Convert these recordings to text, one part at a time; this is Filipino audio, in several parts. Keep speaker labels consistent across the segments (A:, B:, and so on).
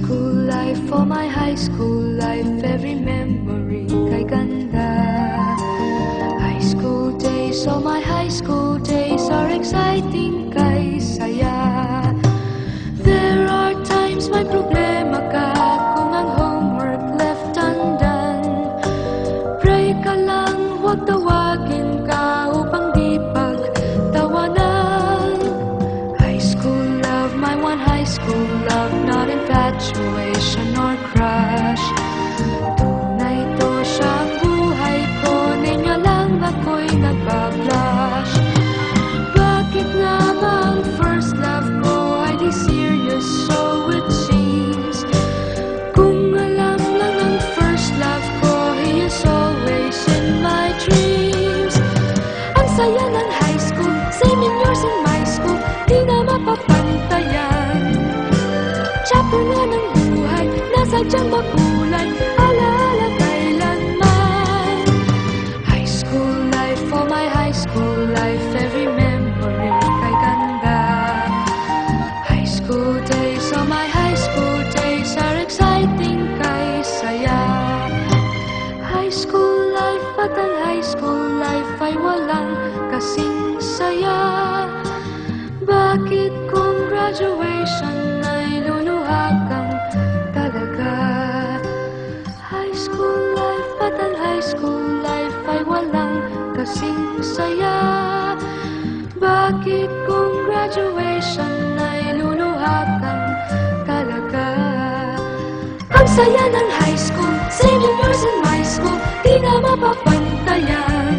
A: school life, for my high school life, every memory kay ganda. High school days, oh my high school days are exciting kay saya. There are times may problema ka kung ang homework left undone. Pray ka lang, huwag tawagin ka upang di pagtawanan. High school love, my one high school love, not infatuation or crush. Tunay to siyang buhay ko, niya lang ako'y nagbablush. Bakit nga ba ang first love ko ay di serious, so it seems? Kung alam lang ang first love ko, he is always in my dreams. Ang saya ng high school, same in yours in my school, di na mapapantayan. Chapter nga ng buhay, nasadyang makulay, alaala kailanman. High school life, for my high school life, every memory kay ganda. High school days, oh my high school days are exciting kay saya. High school life, at ang high school life ay walang kasing saya. Bakit kung graduation ay luluha kang talaga? High school life, at ang high school life ay walang kasing saya. Bakit kung graduation ay luluha kang talaga? Ang saya ng high school, same in yours in my school, di na mapapantayan.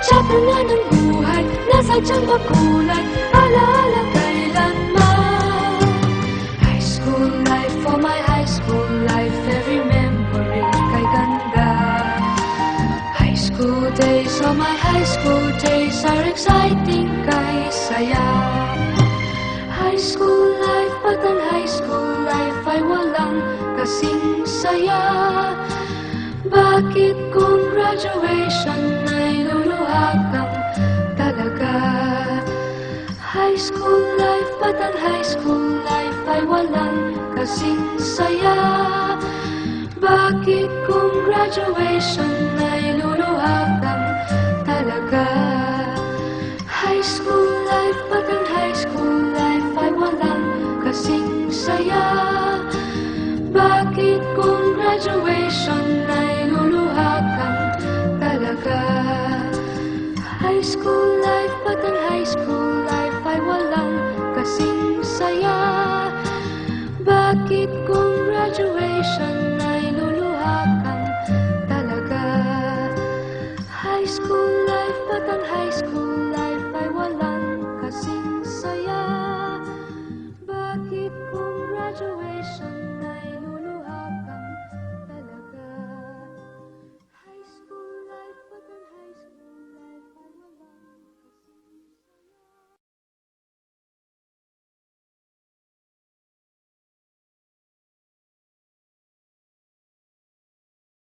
A: Chapter nga ng buhay, nasadyang makulay, alaala kailanman. High school life, for my high school life, every memory kay ganda. High school days, oh my high school days are exciting kay saya. High school life, at ang high school life ay walang kasing saya. Bakit kung graduation ay luluha kang talaga? High school life, at ang high school life ay walang kasing saya. Bakit kung graduation ay luluha kang talaga? High school life, at ang high school life ay walang kasing saya. Bakit kung graduation ay luluha kang talaga? High school life, at ang high school life ay walang kasing saya. Bakit kung graduation